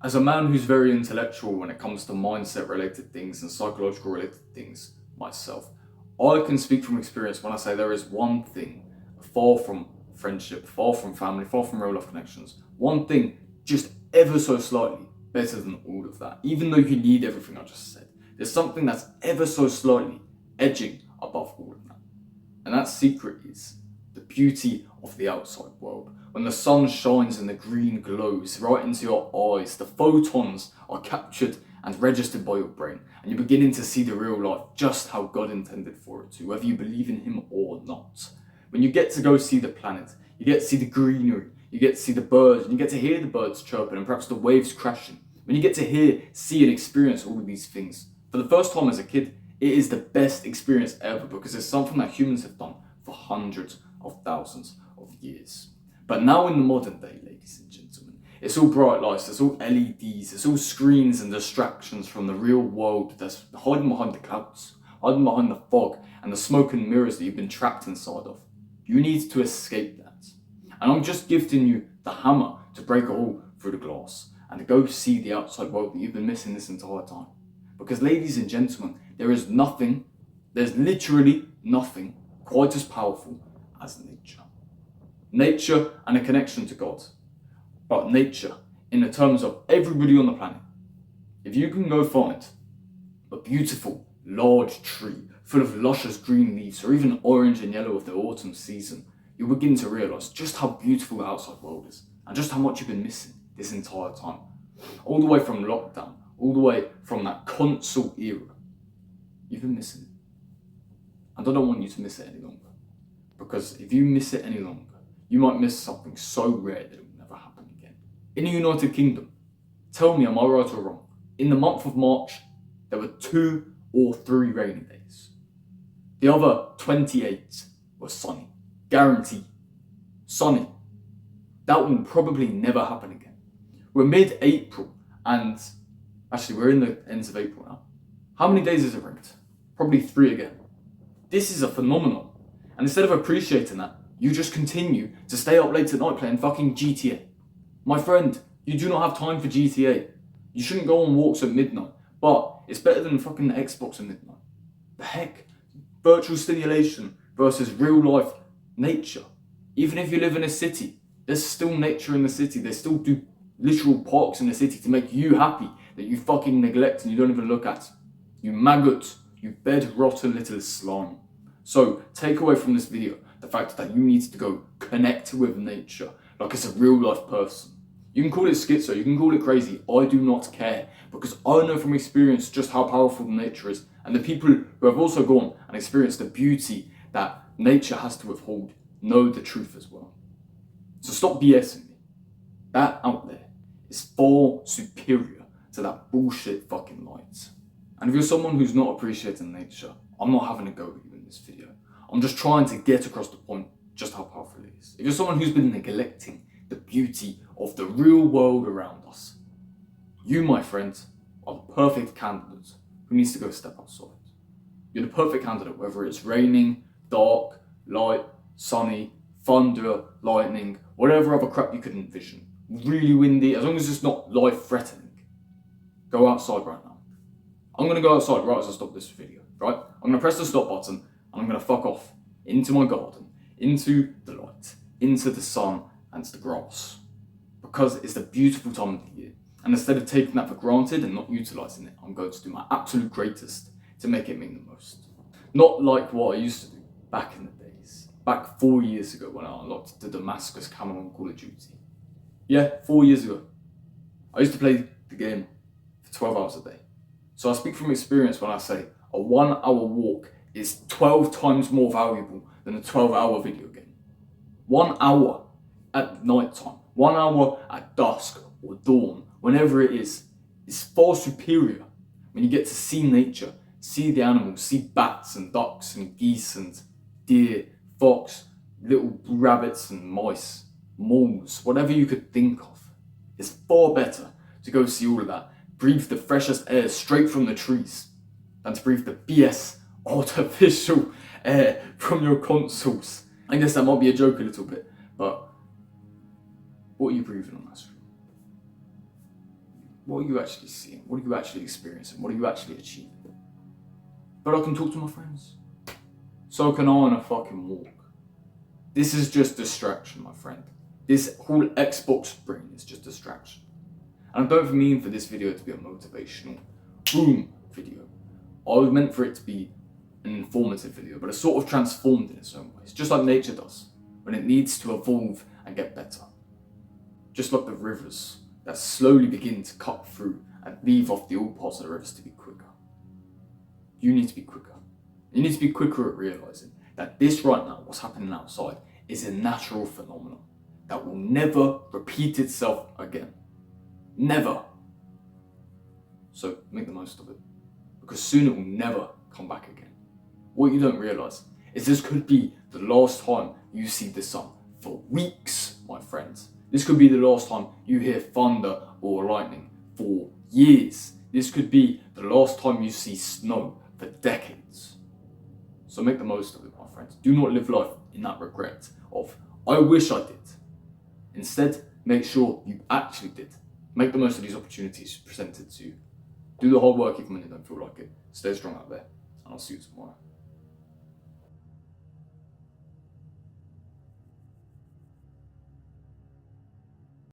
As a man who's very intellectual when it comes to mindset related things and psychological related things myself, I can speak from experience when I say there is one thing far from friendship, far from family, far from real life connections, one thing just ever so slightly better than all of that. Even though you need everything I just said, there's something that's ever so slightly edging above all of that. And that secret is the beauty of the outside world. When the sun shines and the green glows right into your eyes, the photons are captured and registered by your brain, and you're beginning to see the real life just how God intended for it to, whether you believe in Him or not. When you get to go see the planet, you get to see the greenery, you get to see the birds, and you get to hear the birds chirping and perhaps the waves crashing. When you get to hear, see, and experience all of these things for the first time as a kid, it is the best experience ever because it's something that humans have done for hundreds of thousands of years. But now in the modern day, ladies and gentlemen, it's all bright lights, it's all LEDs, it's all screens and distractions from the real world that's hiding behind the clouds, hiding behind the fog and the smoke and mirrors that you've been trapped inside of. You need to escape that. And I'm just gifting you the hammer to break a hole through the glass and to go see the outside world that you've been missing this entire time. Because ladies and gentlemen, there's literally nothing quite as powerful as nature. Nature and a connection to God. But nature in the terms of everybody on the planet. If you can go find a beautiful, large tree full of luscious green leaves or even orange and yellow of the autumn season, you'll begin to realise just how beautiful the outside world is and just how much you've been missing this entire time. All the way from lockdown, all the way from that console era, you've been missing it. And I don't want you to miss it any longer. Because if you miss it any longer, you might miss something so rare that it will never happen again. In the United Kingdom, tell me, am I right or wrong? In the month of March, there were 2 or 3 rainy days. The other 28 were sunny. Guaranteed. Sunny. That will probably never happen again. We're mid-April and actually we're in the ends of April now. How many days has it rained? Probably 3 again. This is a phenomenon. And instead of appreciating that, you just continue to stay up late at night playing fucking GTA. My friend, you do not have time for GTA. You shouldn't go on walks at midnight, but it's better than fucking the Xbox at midnight. The heck? Virtual stimulation versus real life nature. Even if you live in a city, there's still nature in the city. They still do literal parks in the city to make you happy that you fucking neglect and you don't even look at. You maggot, you bed-rotten little slime. So take away from this video the fact that you need to go connect with nature like it's a real life person. You can call it schizo, you can call it crazy, I do not care because I know from experience just how powerful nature is and the people who have also gone and experienced the beauty that nature has to withhold know the truth as well. So stop BSing me. That out there is far superior to that bullshit fucking light. And if you're someone who's not appreciating nature, I'm not having a go with you in this video. I'm just trying to get across the point just how powerful it is. If you're someone who's been neglecting the beauty of the real world around us, you, my friend, are the perfect candidate who needs to go step outside. You're the perfect candidate, whether it's raining, dark, light, sunny, thunder, lightning, whatever other crap you could envision. Really windy, as long as it's not life-threatening. Go outside right now. I'm going to go outside right as I stop this video, right? I'm going to press the stop button and I'm going to fuck off into my garden, into the light, into the sun and to the grass. Because it's a beautiful time of the year. And instead of taking that for granted and not utilising it, I'm going to do my absolute greatest to make it mean the most. Not like what I used to do back in the days. Back 4 years ago when I unlocked the Damascus camo on Call of Duty. Yeah, 4 years ago. I used to play the game for 12 hours a day. So I speak from experience when I say a 1 hour walk is 12 times more valuable than a 12-hour video game. 1 hour at night time, 1 hour at dusk or dawn, whenever it is far superior when you get to see nature, see the animals, see bats and ducks and geese and deer, fox, little rabbits and mice, moles, whatever you could think of. It's far better to go see all of that, breathe the freshest air straight from the trees, than to breathe the BS artificial air from your consoles. I guess that might be a joke a little bit, but what are you breathing on that street? what are you actually seeing? What are you actually experiencing? What are you actually achieving? But I can talk to my friends. So can I on a fucking walk. This is just distraction, my friend. This whole Xbox brain is just distraction. And I don't mean for this video to be a motivational boom video. I was meant for it to be an informative video, but it's sort of transformed in its own ways, just like nature does, when it needs to evolve and get better. Just like the rivers that slowly begin to cut through and leave off the old parts of the rivers to be quicker. You need to be quicker. You need to be quicker at realizing that this right now, what's happening outside, is a natural phenomenon that will never repeat itself again. Never. So make the most of it, because soon it will never come back again. What you don't realize is this could be the last time you see the sun for weeks, my friends. This could be the last time you hear thunder or lightning for years. This could be the last time you see snow for decades. So make the most of it, my friends. Do not live life in that regret of, I wish I did. Instead, make sure you actually did. Make the most of these opportunities presented to you. Do the hard work even when you don't feel like it. Stay strong out there, and I'll see you tomorrow.